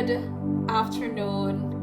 good afternoon,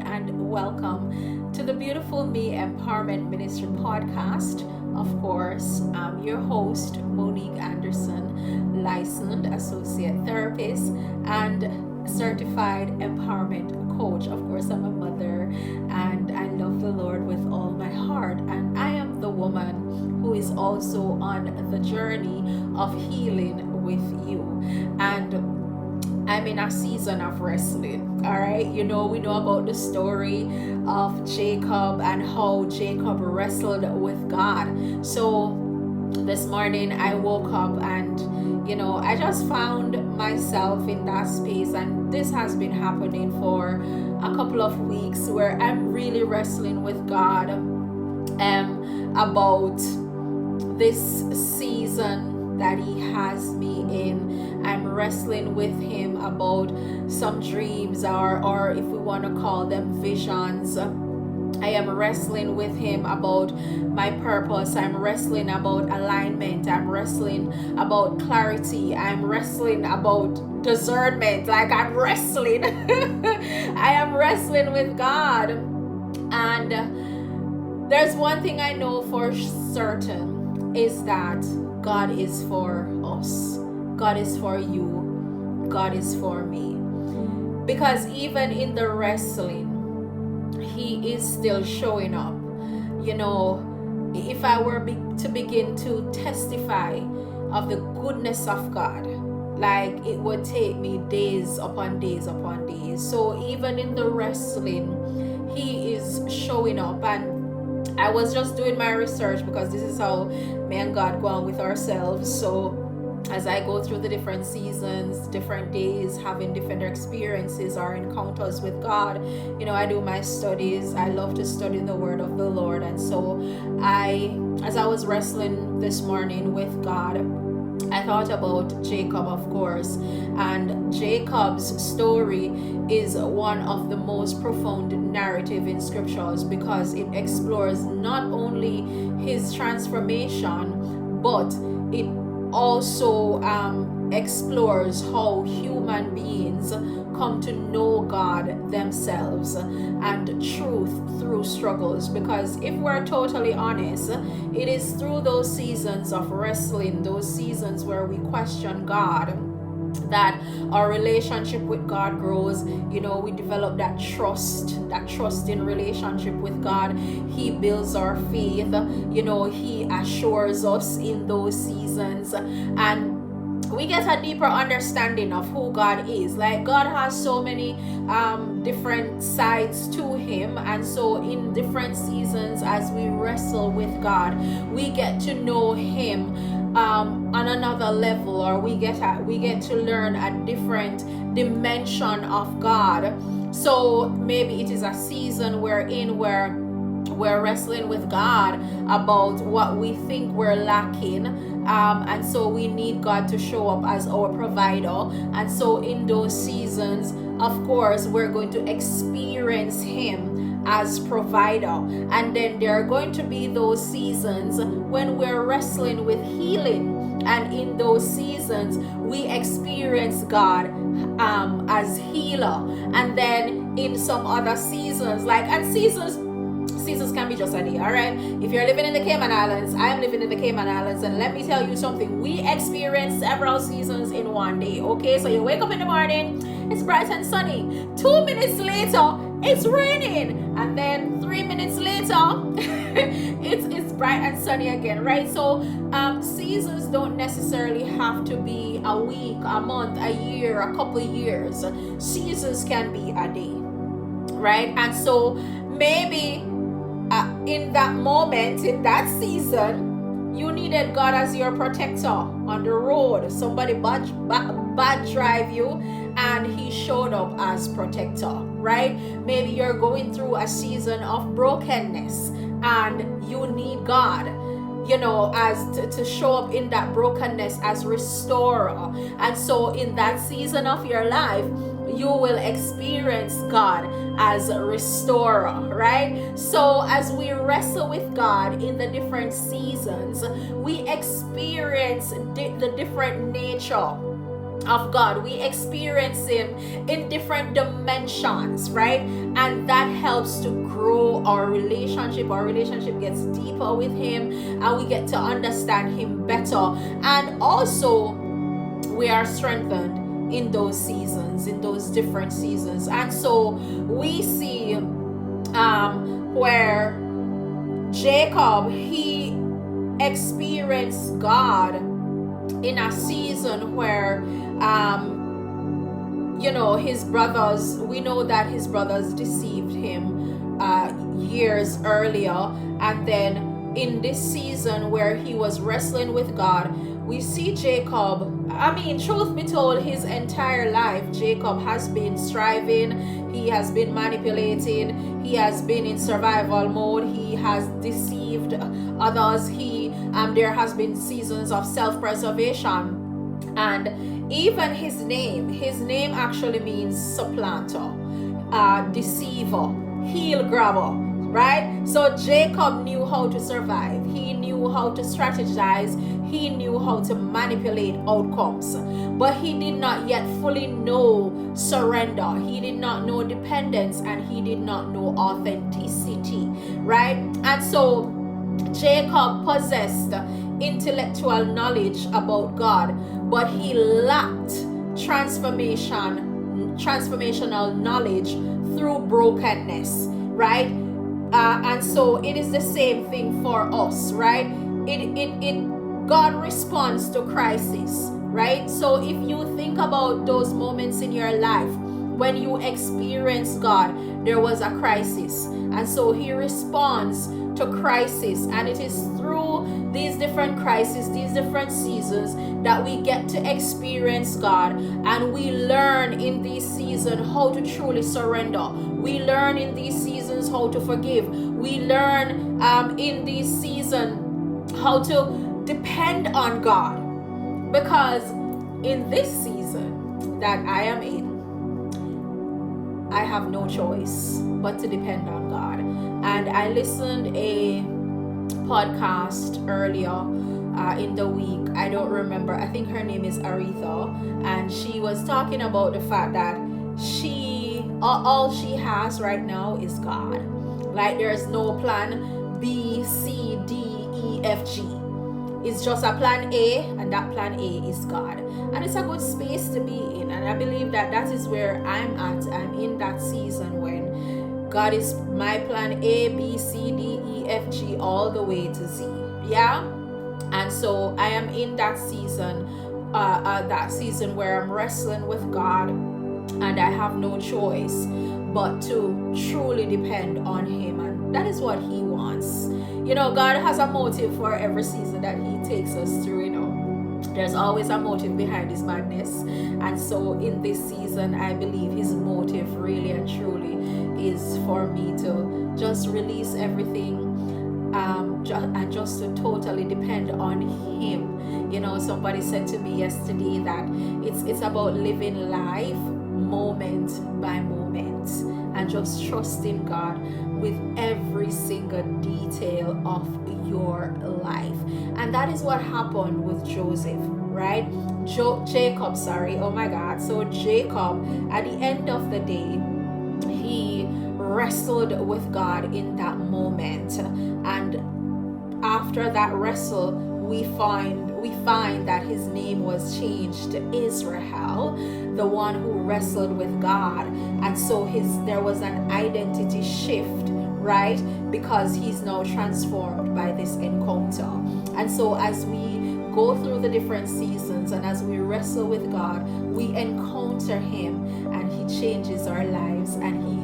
and welcome to the Beautiful Me Empowerment Ministry podcast. Of course, I'm your host, Monique Anderson, licensed associate therapist and certified empowerment coach. Of course, I'm a mother and I love the Lord with all my heart, and I am the woman who is also on the journey of healing with you. And I'm in a season of wrestling. All right, we know about the story of Jacob and how Jacob wrestled with God. So this morning I woke up and I just found myself in that space, and this has been happening for a couple of weeks where I'm really wrestling with God about this season that He has me in. I'm wrestling with Him about some dreams, or if we want to call them visions. I am wrestling with Him about my purpose. I'm wrestling about alignment. I'm wrestling about clarity. I'm wrestling about discernment. Like I'm wrestling. I am wrestling with God. And there's one thing I know for certain is that God is for us. God is for you. God is for me. Because even in the wrestling, He is still showing up. If I were to begin to testify of the goodness of God, like it would take me days upon days upon days. So even in the wrestling, He is showing up. And I was just doing my research because this is how me and God go on with ourselves. So as I go through the different seasons, different days, having different experiences or encounters with God, I do my studies. I love to study the word of the Lord. And so as I was wrestling this morning with God, I thought about Jacob, of course, and Jacob's story is one of the most profound narrative in scriptures because it explores not only his transformation, but it also explores how human beings come to know God themselves and truth through struggles. Because if we're totally honest, it is through those seasons of wrestling, those seasons where we question God, that our relationship with God grows. We develop that trust in relationship with God. He builds our faith. He assures us in those seasons, and we get a deeper understanding of who God is. Like God has so many different sides to Him, and so in different seasons as we wrestle with God, we get to know Him on another level, or we get to learn a different dimension of God. So maybe it is a season where we're wrestling with God about what we think we're lacking, and so we need God to show up as our provider. And so in those seasons, of course, we're going to experience Him as provider. And then there are going to be those seasons when we're wrestling with healing, and in those seasons we experience God as healer. And then in some other seasons, seasons can be just a day. All right, if you're living in the Cayman Islands, I am living in the Cayman Islands, and let me tell you something, we experience several seasons in one day. Okay, so you wake up in the morning, it's bright and sunny. 2 minutes later, it's raining, and then 3 minutes later it's bright and sunny again, right? So seasons don't necessarily have to be a week, a month, a year, a couple of years. Seasons can be a day, right? And so maybe in that moment, in that season, you needed God as your protector on the road. Somebody bad drive you, and He showed up as protector, right? Maybe you're going through a season of brokenness and you need God, as to show up in that brokenness as restorer. And so in that season of your life, you will experience God as a restorer, right? So as we wrestle with God in the different seasons, we experience the different nature of God. We experience Him in different dimensions, right? And that helps to grow our relationship. Our relationship gets deeper with Him, and we get to understand Him better. And also, we are strengthened in those seasons, in those different seasons. And so we see where Jacob, he experienced God in a season where his brothers, we know that his brothers deceived him years earlier. And then in this season where he was wrestling with God, we see Jacob, truth be told, his entire life, Jacob has been striving, he has been manipulating, he has been in survival mode, he has deceived others, there has been seasons of self-preservation. And even his name actually means supplanter, deceiver, heel grabber, right? So Jacob knew how to survive. He knew how to strategize. He knew how to manipulate outcomes. But he did not yet fully know surrender. He did not know dependence, and he did not know authenticity, right? And so Jacob possessed intellectual knowledge about God, but he lacked transformational knowledge through brokenness, right? And so it is the same thing for us, right? God responds to crisis, right? So if you think about those moments in your life when you experience God, there was a crisis, and so He responds to crisis. And it is through these different crises, these different seasons, that we get to experience God, and we learn in these seasons how to truly surrender. We learn in these seasons how to forgive. We learn in these seasons how to depend on God, because in this season that I am in, I have no choice but to depend on God. And I listened a podcast earlier in the week. I don't remember. I think her name is Aretha, and she was talking about the fact that all she has right now is God. Like, there's no plan B, C, D, E, F, G. It's just a plan A, and that plan A is God. And it's a good space to be in. And I believe that is where I'm at. I'm in that season when God is my plan A, B, C, D, E, F, G, all the way to Z. Yeah? And so I am in that season where I'm wrestling with God, and I have no choice but to truly depend on Him. And that is what He wants. God has a motive for every season that He takes us through, There's always a motive behind His madness. And so in this season, I believe His motive really and truly is for me to just release everything and just to totally depend on Him. Somebody said to me yesterday that it's about living life moment by moment and just trusting God with every single detail of your life. And that is what happened with Joseph, right? Jacob, oh my God. So Jacob, at the end of the day, he wrestled with God in that moment. And after that wrestle, we find that his name was changed to Israel, the one who wrestled with God. And so there was an identity shift, right? Because he's now transformed by this encounter. And so as we go through the different seasons and as we wrestle with God, we encounter Him, and He changes our lives, and we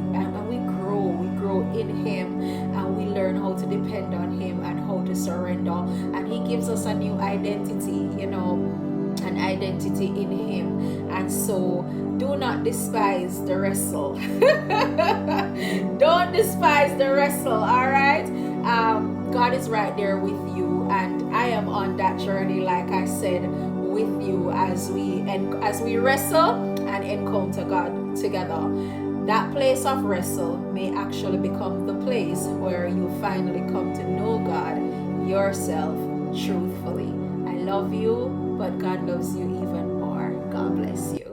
grow in Him, and we learn how to depend on Him and how to surrender, and He gives us a new identity, an identity in Him. And so do not despise the wrestle. Don't despise the wrestle, all right? God is right there with you, and I am on that journey, like I said, with you as we wrestle and encounter God together. That place of wrestle may actually become the place where you finally come to know God yourself truthfully. I love you, but God loves you even more. God God bless you.